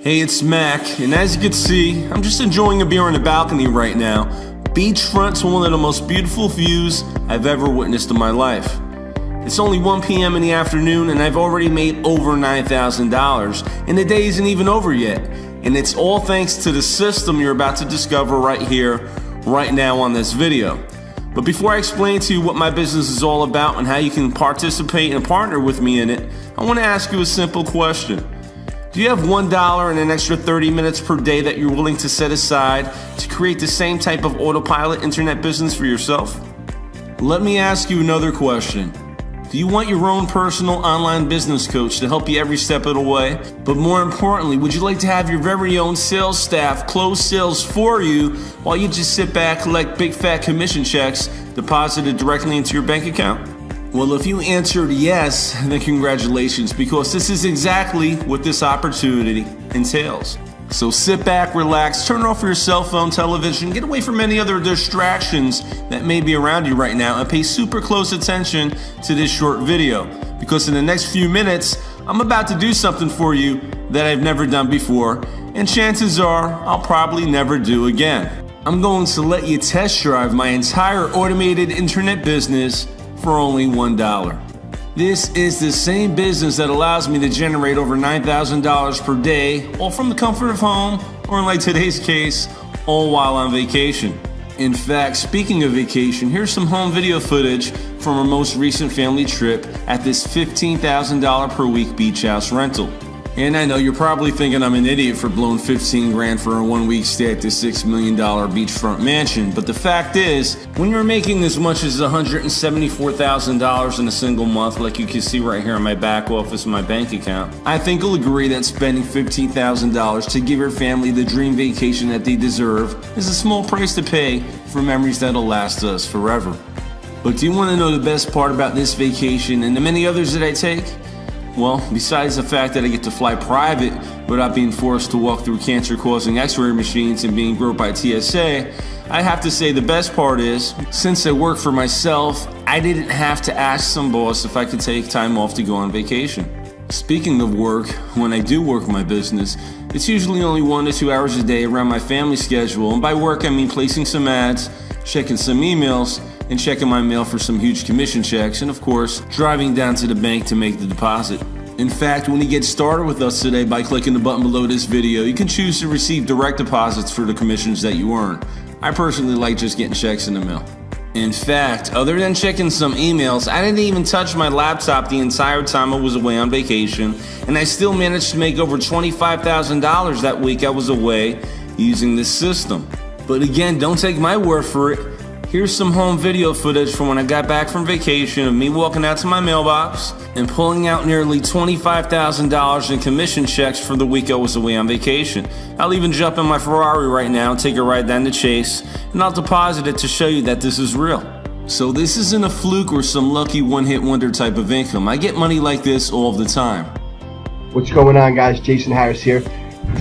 Hey, it's Mac, and as you can see, I'm just enjoying a beer on the balcony right now. Beachfront to one of the most beautiful views I've ever witnessed in my life. It's only 1 p.m. in the afternoon, and I've already made over $9,000, and the day isn't even over yet. And it's all thanks to the system you're about to discover right here, right now on this video. But before I explain to you what my business is all about and how you can participate and partner with me in it, I want to ask you a simple question. Do you have $1 and an extra 30 minutes per day that you're willing to set aside to create the same type of autopilot internet business for yourself? Let me ask you another question. Do you want your own personal online business coach to help you every step of the way? But more importantly, would you like to have your very own sales staff close sales for you while you just sit back, collect big fat commission checks deposited directly into your bank account? Well, if you answered yes, then congratulations, because this is exactly what this opportunity entails. So sit back, relax, turn off your cell phone, television, get away from any other distractions that may be around you right now, and pay super close attention to this short video, because in the next few minutes, I'm about to do something for you that I've never done before, and chances are I'll probably never do again. I'm going to let you test drive my entire automated internet business for only $1. This is the same business that allows me to generate over $9,000 per day, all from the comfort of home, or in like today's case, all while on vacation. In fact, speaking of vacation, here's some home video footage from our most recent family trip at this $15,000 per week beach house rental. And I know you're probably thinking I'm an idiot for blowing 15 grand for a 1 week stay at this $6 million beachfront mansion, but the fact is, when you're making as much as $174,000 in a single month, like you can see right here in my back office and my bank account, I think you'll agree that spending $15,000 to give your family the dream vacation that they deserve is a small price to pay for memories that'll last us forever. But do you want to know the best part about this vacation and the many others that I take? Well, besides the fact that I get to fly private without being forced to walk through cancer-causing x-ray machines and being groped by TSA, I have to say the best part is, since I work for myself, I didn't have to ask some boss if I could take time off to go on vacation. Speaking of work, when I do work my business, it's usually only 1 to 2 hours a day around my family schedule, and by work I mean placing some ads, checking some emails, and checking my mail for some huge commission checks, and of course, driving down to the bank to make the deposit. In fact, when you get started with us today by clicking the button below this video, you can choose to receive direct deposits for the commissions that you earn. I personally like just getting checks in the mail. In fact, other than checking some emails, I didn't even touch my laptop the entire time I was away on vacation, and I still managed to make over $25,000 that week I was away using this system. But again, don't take my word for it. Here's some home video footage from when I got back from vacation of me walking out to my mailbox and pulling out nearly $25,000 in commission checks for the week I was away on vacation. I'll even jump in my Ferrari right now and take a ride down to Chase, and I'll deposit it to show you that this is real. So this isn't a fluke or some lucky one-hit wonder type of income. I get money like this all the time. What's going on, guys? Jason Harris here.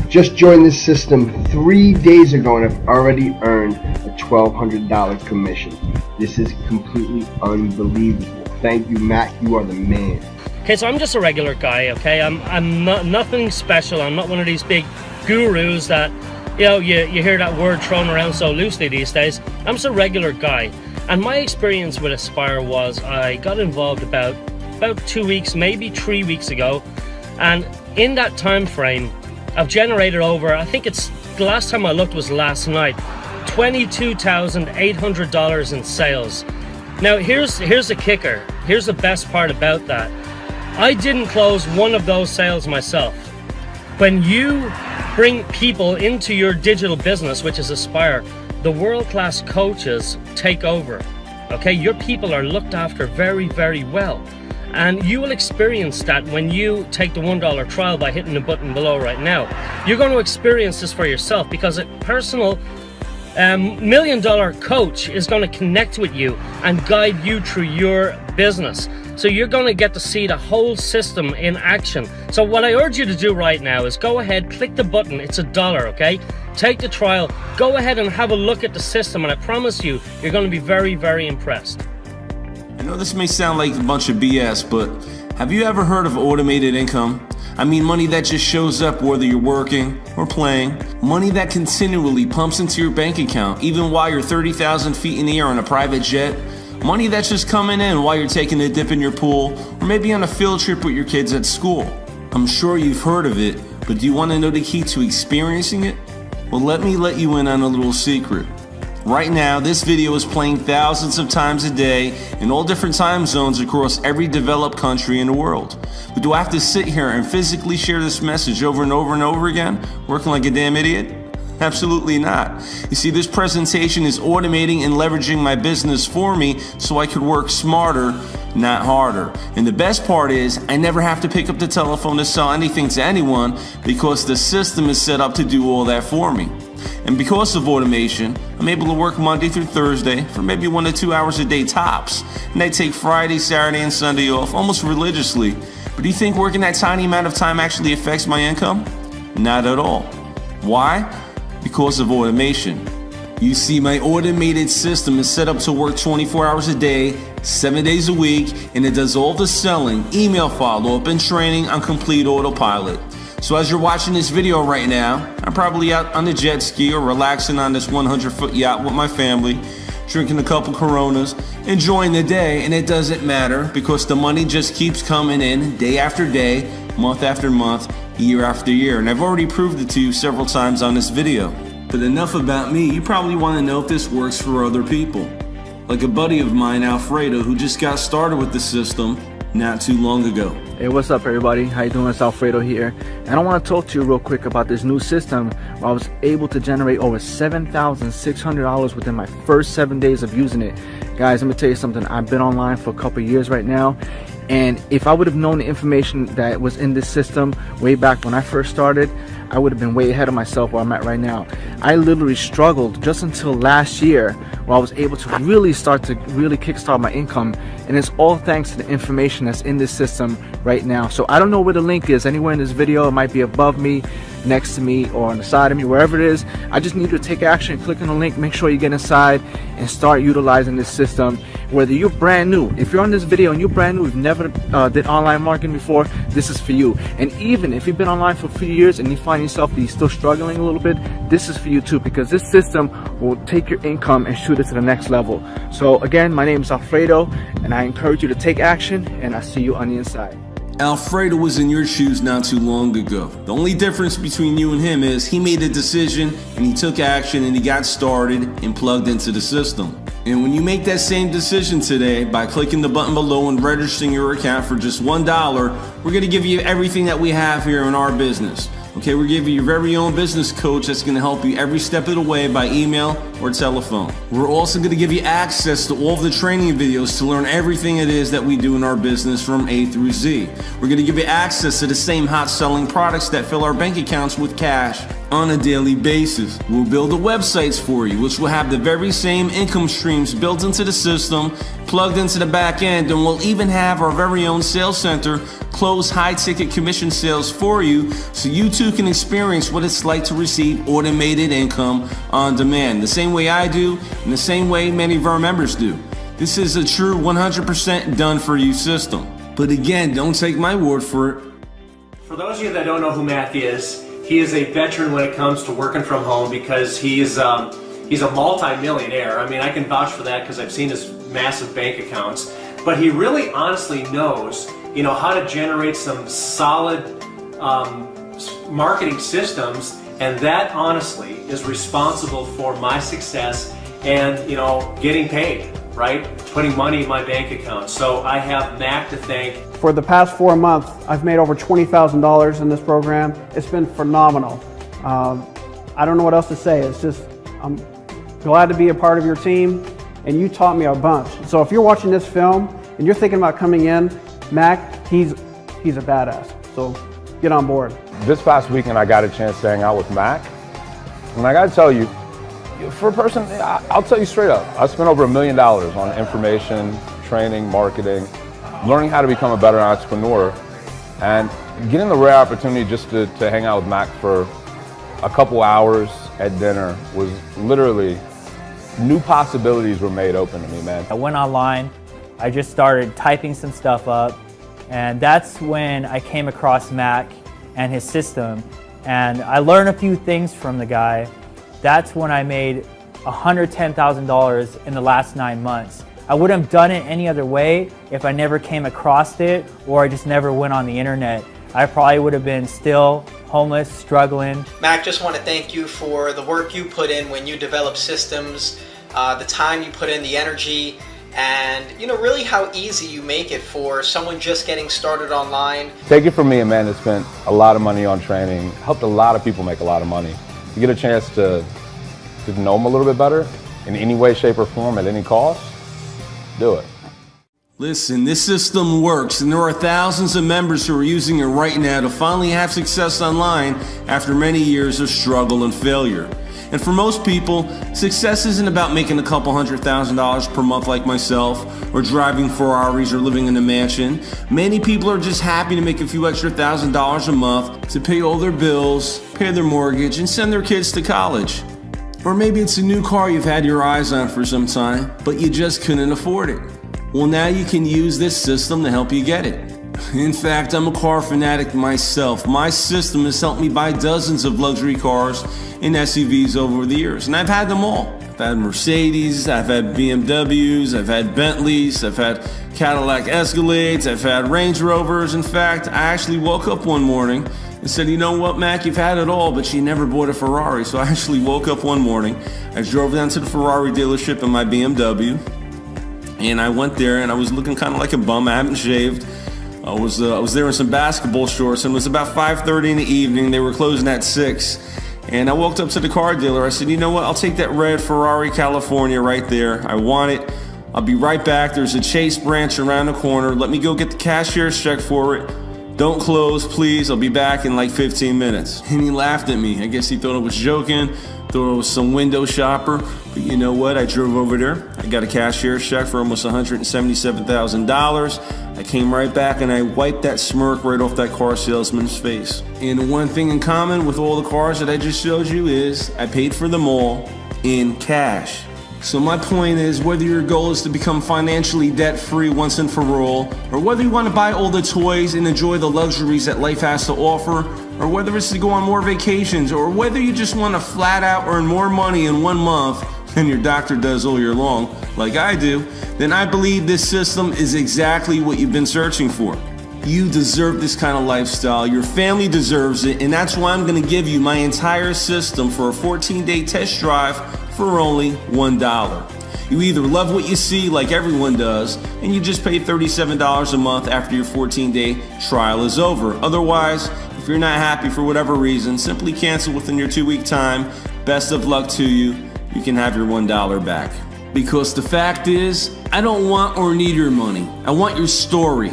Just joined this system 3 days ago and I've already earned a $1,200 commission. This is completely unbelievable. Thank you, Mac. You are the man. Okay, so I'm just a regular guy, okay? I'm not, nothing special. I'm not one of these big gurus that, you know, you hear that word thrown around so loosely these days. I'm just a regular guy. And my experience with Aspire was I got involved about 2 weeks, maybe 3 weeks ago. And in that time frame, I've generated over, I think it's, the last time I looked was last night, $22,800 in sales. Now here's the kicker. Here's the best part about that. I didn't close one of those sales myself. When you bring people into your digital business, which is Aspire, the world-class coaches take over. Okay, your people are looked after very, very well. And you will experience that when you take the $1 trial by hitting the button below right now. You're going to experience this for yourself, because a personal $1 million coach is going to connect with you and guide you through your business. So you're going to get to see the whole system in action. So what I urge you to do right now is go ahead, click the button. It's $1, okay? Take the trial, go ahead and have a look at the system, and I promise you, you're going to be very, very impressed. I know this may sound like a bunch of BS, but have you ever heard of automated income? I mean money that just shows up whether you're working or playing. Money that continually pumps into your bank account even while you're 30,000 feet in the air on a private jet. Money that's just coming in while you're taking a dip in your pool or maybe on a field trip with your kids at school. I'm sure you've heard of it, but do you want to know the key to experiencing it? Well, let me let you in on a little secret. Right now, this video is playing thousands of times a day in all different time zones across every developed country in the world. But do I have to sit here and physically share this message over and over and over again, working like a damn idiot? Absolutely not. You see, this presentation is automating and leveraging my business for me so I could work smarter, not harder. And the best part is I never have to pick up the telephone to sell anything to anyone because the system is set up to do all that for me. And because of automation, I'm able to work Monday through Thursday for maybe 1 to 2 hours a day tops. And I take Friday, Saturday, and Sunday off almost religiously. But do you think working that tiny amount of time actually affects my income? Not at all. Why? Because of automation. You see, my automated system is set up to work 24 hours a day, 7 days a week, and it does all the selling, email follow-up, and training on complete autopilot. So as you're watching this video right now, I'm probably out on the jet ski or relaxing on this 100-foot yacht with my family, drinking a couple Coronas, enjoying the day, and it doesn't matter because the money just keeps coming in day after day, month after month, year after year, and I've already proved it to you several times on this video. But enough about me. You probably want to know if this works for other people. Like a buddy of mine, Alfredo, who just got started with the system not too long ago. Hey, what's up everybody? How you doing? It's Alfredo here. And I want to talk to you real quick about this new system where I was able to generate over $7,600 within my first 7 days of using it. Guys, let me tell you something. I've been online for a couple of years right now. And if I would have known the information that was in this system way back when I first started, I would have been way ahead of myself where I'm at right now. I literally struggled just until last year where I was able to really start to kickstart my income. And it's all thanks to the information that's in this system right now. So I don't know where the link is anywhere in this video. It might be above me, next to me, or on the side of me, wherever it is. I just need you to take action, click on the link, make sure you get inside and start utilizing this system. Whether you're brand new, if you're on this video and you're brand new, you've never did online marketing before, this is for you. And even if you've been online for a few years and you find yourself that you're still struggling a little bit, this is for you too, because this system will take your income and shoot it to the next level. So again, my name is Alfredo, and I encourage you to take action, and I'll see you on the inside. Alfredo was in your shoes not too long ago. The only difference between you and him is he made a decision and he took action and he got started and plugged into the system. And when you make that same decision today by clicking the button below and registering your account for just $1, we're going to give you everything that we have here in our business. Okay, we're giving you your very own business coach that's going to help you every step of the way by email or telephone. We're also going to give you access to all of the training videos to learn everything it is that we do in our business from A through Z. We're going to give you access to the same hot selling products that fill our bank accounts with cash on a daily basis. We'll build the websites for you, which will have the very same income streams built into the system, plugged into the back end, and we'll even have our very own sales center close high-ticket commission sales for you so you too can experience what it's like to receive automated income on demand, the same way I do and the same way many of our members do. This is a true 100% done-for-you system. But again, don't take my word for it. For those of you that don't know who Mac is, he is a veteran when it comes to working from home because he's a multi-millionaire. I mean, I can vouch for that because I've seen his massive bank accounts. But he really honestly knows, how to generate some solid marketing systems, and that honestly is responsible for my success and, getting paid, right? Putting money in my bank account. So I have Mac to thank. For the past 4 months, I've made over $20,000 in this program. It's been phenomenal. I don't know what else to say. It's just, I'm glad to be a part of your team, and you taught me a bunch. So if you're watching this film and you're thinking about coming in, Mac, he's a badass. So get on board. This past weekend, I got a chance to hang out with Mac. And I got to tell you, for a person, I'll tell you straight up, I spent over $1 million on information, training, marketing, learning how to become a better entrepreneur, and getting the rare opportunity just to hang out with Mac for a couple hours at dinner was literally, new possibilities were made open to me, man. I went online, I just started typing some stuff up, and that's when I came across Mac. and his system. And I learned a few things from the guy. That's when I made $110,000 in the last 9 months. I wouldn't have done it any other way if I never came across it or I just never went on the internet. I probably would have been still homeless, struggling. Mac, just want to thank you for the work you put in when you develop systems, the time you put in, the energy, and really how easy you make it for someone just getting started online. Take it from me, a man that spent a lot of money on training, helped a lot of people make a lot of money. You get a chance to know them a little bit better in any way, shape, or form at any cost, do it. Listen, this system works, and there are thousands of members who are using it right now to finally have success online after many years of struggle and failure. And for most people, success isn't about making a couple $100,000 per month like myself, or driving Ferraris or living in a mansion. Many people are just happy to make a few extra $1,000s a month to pay all their bills, pay their mortgage, and send their kids to college. Or maybe it's a new car you've had your eyes on for some time, but you just couldn't afford it. Well, now you can use this system to help you get it. In fact, I'm a car fanatic myself. My system has helped me buy dozens of luxury cars and SUVs over the years, and I've had them all. I've had Mercedes, I've had BMWs, I've had Bentleys, I've had Cadillac Escalades, I've had Range Rovers. In fact, I actually woke up one morning and said, you know what, Mac, you've had it all, but you never bought a Ferrari. So I actually woke up one morning, I drove down to the Ferrari dealership in my BMW, and I went there and I was looking kind of like a bum. I haven't shaved. I was there in some basketball shorts, and it was about 5:30 in the evening. They were closing at 6. And I walked up to the car dealer. I said, you know what, I'll take that red Ferrari California right there. I want it. I'll be right back. There's a Chase branch around the corner. Let me go get the cashier's check for it. Don't close, please. I'll be back in like 15 minutes. And he laughed at me. I guess he thought I was joking, thought I was some window shopper. But you know what? I drove over there. I got a cashier's check for almost $177,000. I came right back and I wiped that smirk right off that car salesman's face. And the one thing in common with all the cars that I just showed you is I paid for them all in cash. So my point is, whether your goal is to become financially debt-free once and for all, or whether you want to buy all the toys and enjoy the luxuries that life has to offer, or whether it's to go on more vacations, or whether you just want to flat out earn more money in 1 month than your doctor does all year long, like I do, then I believe this system is exactly what you've been searching for. You deserve this kind of lifestyle, your family deserves it, and that's why I'm going to give you my entire system for a 14-day test drive for only $1. You either love what you see like everyone does, and you just pay $37 a month after your 14-day trial is over. Otherwise, if you're not happy for whatever reason, simply cancel within your 2-week time. Best of luck to you. You can have your $1 back. Because the fact is, I don't want or need your money. I want your story.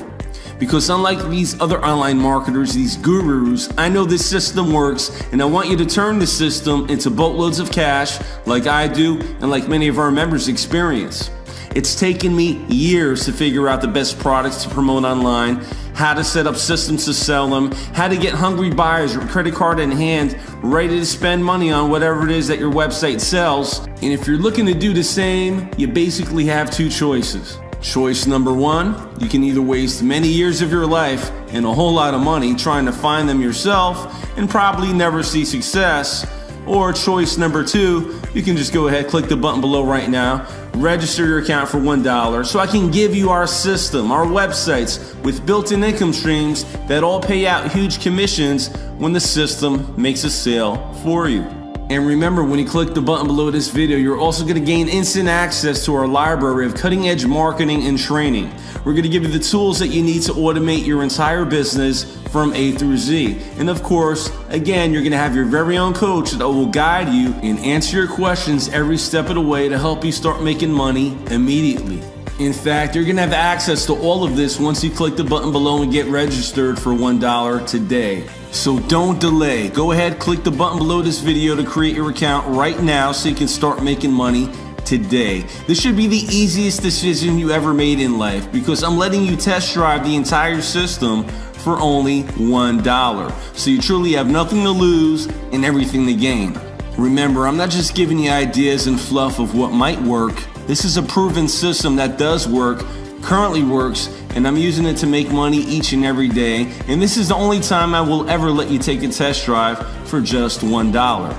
Because unlike these other online marketers, these gurus, I know this system works, and I want you to turn the system into boatloads of cash like I do and like many of our members experience. It's taken me years to figure out the best products to promote online, how to set up systems to sell them, how to get hungry buyers with credit card in hand ready to spend money on whatever it is that your website sells. And if you're looking to do the same, you basically have 2 choices. Choice number 1, you can either waste many years of your life and a whole lot of money trying to find them yourself and probably never see success. Or choice number 2, you can just go ahead, click the button below right now, register your account for $1 so I can give you our system, our websites with built-in income streams that all pay out huge commissions when the system makes a sale for you. And remember, when you click the button below this video, you're also going to gain instant access to our library of cutting-edge marketing and training. We're going to give you the tools that you need to automate your entire business from A through Z. And of course, again, you're going to have your very own coach that will guide you and answer your questions every step of the way to help you start making money immediately. In fact, you're going to have access to all of this once you click the button below and get registered for $1 today. So don't delay. Go ahead, click the button below this video to create your account right now so you can start making money today. This should be the easiest decision you ever made in life because I'm letting you test drive the entire system for only $1. So you truly have nothing to lose and everything to gain. Remember, I'm not just giving you ideas and fluff of what might work. This is a proven system that does work, currently works, and I'm using it to make money each and every day, and this is the only time I will ever let you take a test drive for just $1.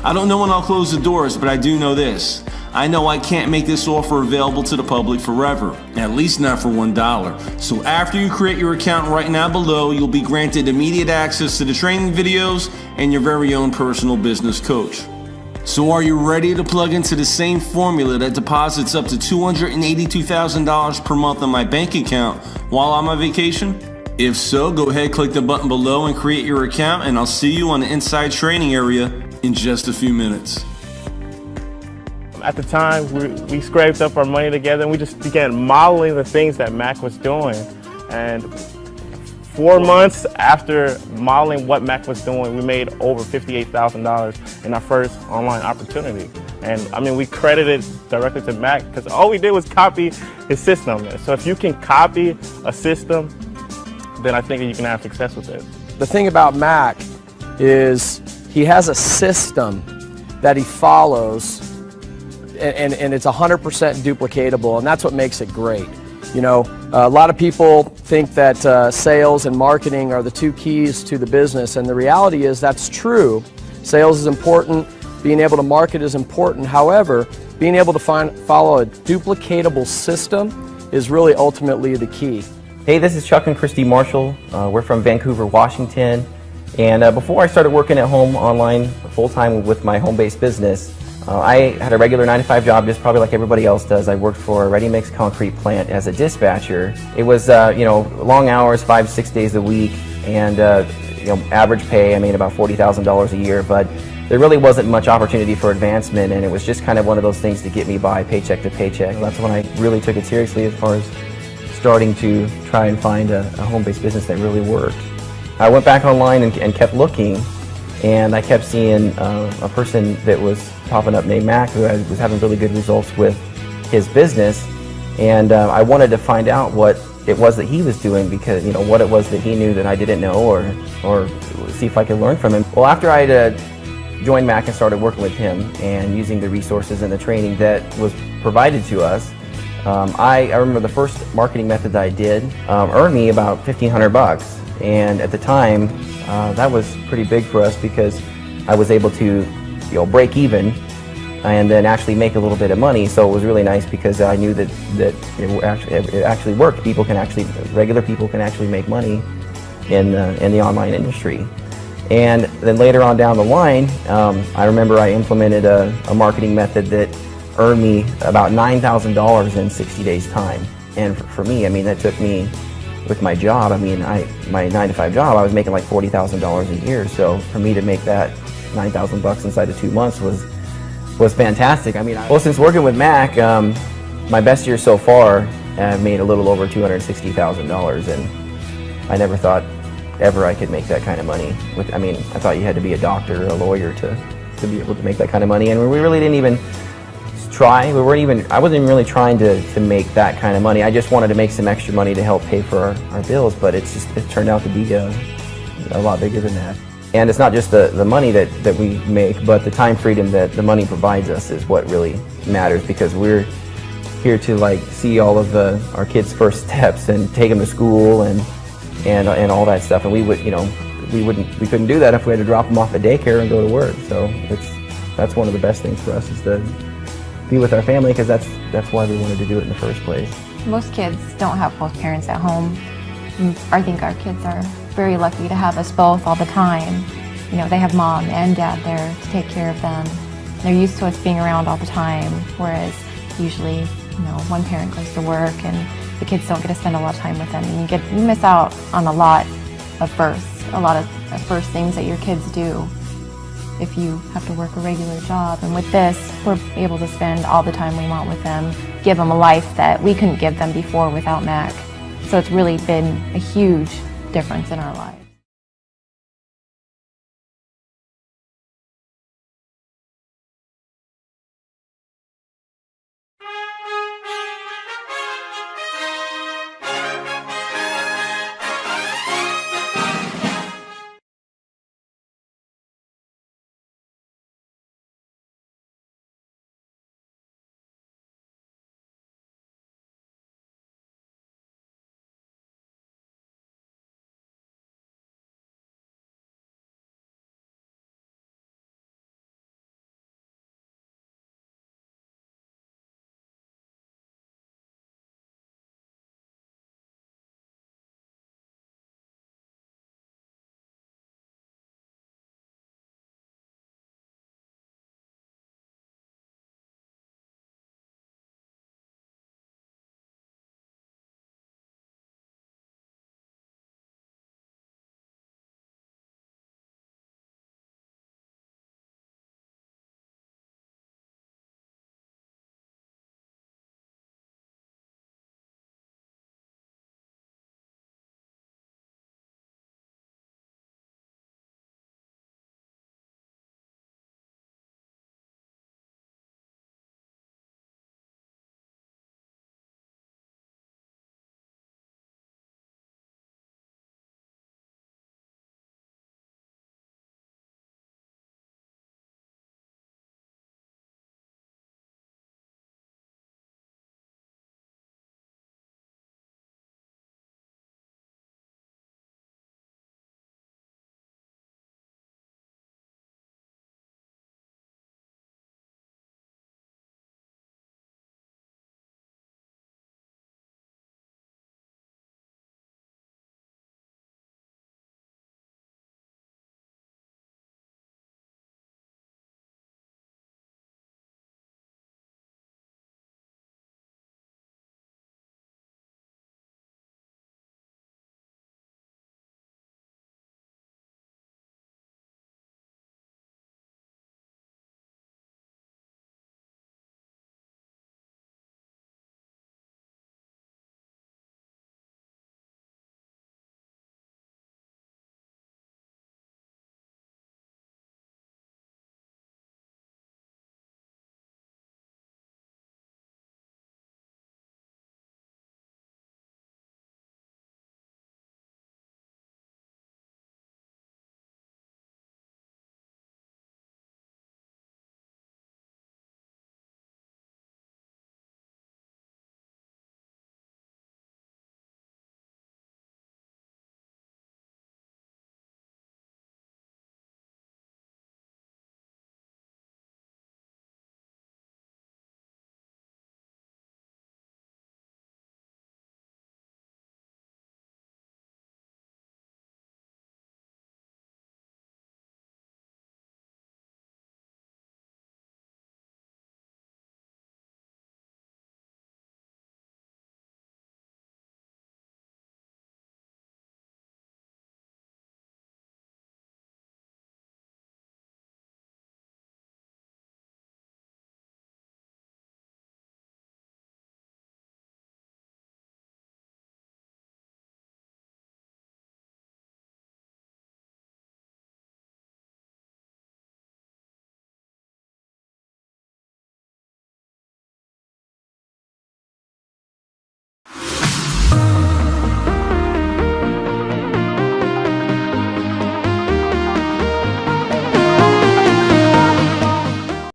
I don't know when I'll close the doors, but I do know this. I know I can't make this offer available to the public forever, at least not for $1. So after you create your account right now below, you'll be granted immediate access to the training videos and your very own personal business coach. So are you ready to plug into the same formula that deposits up to $282,000 per month on my bank account while I'm on vacation? If so, go ahead, click the button below and create your account, and I'll see you on the inside training area in just a few minutes. At the time, we scraped up our money together and we just began modeling the things that Mac was doing. And 4 months after modeling what Mac was doing, we made over $58,000 in our first online opportunity. And I mean, we credited directly to Mac because all we did was copy his system. So if you can copy a system, then I think you can have success with it. The thing about Mac is he has a system that he follows, and it's 100% duplicatable, and that's what makes it great. You know, a lot of people think that sales and marketing are the two keys to the business, and the reality is that's true. Sales is important, being able to market is important. However, being able to follow a duplicatable system is really ultimately the key. Hey, this is Chuck and Christy Marshall. We're from Vancouver, Washington. And before I started working at home online full-time with my home-based business, I had a regular 9-to-5 job, just probably like everybody else does. I worked for a ready-mix concrete plant as a dispatcher. It was, long hours, 5-6 days a week, and average pay. I made about $40,000 a year, but there really wasn't much opportunity for advancement, and it was just kind of one of those things to get me by, paycheck to paycheck. That's when I really took it seriously as far as starting to try and find a home-based business that really worked. I went back online and kept looking, and I kept seeing a person that was popping up named Mac who was having really good results with his business, and I wanted to find out what it was that he was doing, because what it was that he knew that I didn't know, or see if I could learn from him. Well, after I joined Mac and started working with him and using the resources and the training that was provided to us, I remember the first marketing method that I did earned me about $1,500, and at the time that was pretty big for us because I was able to break even and then actually make a little bit of money. So it was really nice because I knew that it actually worked. Regular people can actually make money in the online industry. And then later on down the line, I remember I implemented a marketing method that earned me about $9,000 in 60 days time. And for me, I mean, that took me, with my job, I mean, my 9-to-5 job, I was making like $40,000 a year. So for me to make that $9,000 inside of 2 months was fantastic. I mean, since working with Mac, my best year so far, I've made a little over $260,000, and I never thought ever I could make that kind of money. I thought you had to be a doctor or a lawyer to be able to make that kind of money, and we really didn't even try. I wasn't even really trying to make that kind of money. I just wanted to make some extra money to help pay for our bills, but it turned out to be a lot bigger than that. And it's not just the money that we make, but the time freedom that the money provides us is what really matters, because we're here to see all of our kids' first steps and take them to school and all that stuff. And we couldn't do that if we had to drop them off at daycare and go to work. So that's one of the best things for us, is to be with our family, because that's why we wanted to do it in the first place. Most kids don't have both parents at home. I think our kids are very lucky to have us both all the time. They have mom and dad there to take care of them. They're used to us being around all the time, whereas usually, one parent goes to work and the kids don't get to spend a lot of time with them. And you miss out on a lot of first things that your kids do if you have to work a regular job. And with this, we're able to spend all the time we want with them, give them a life that we couldn't give them before without Mac. So it's really been a huge difference in our lives.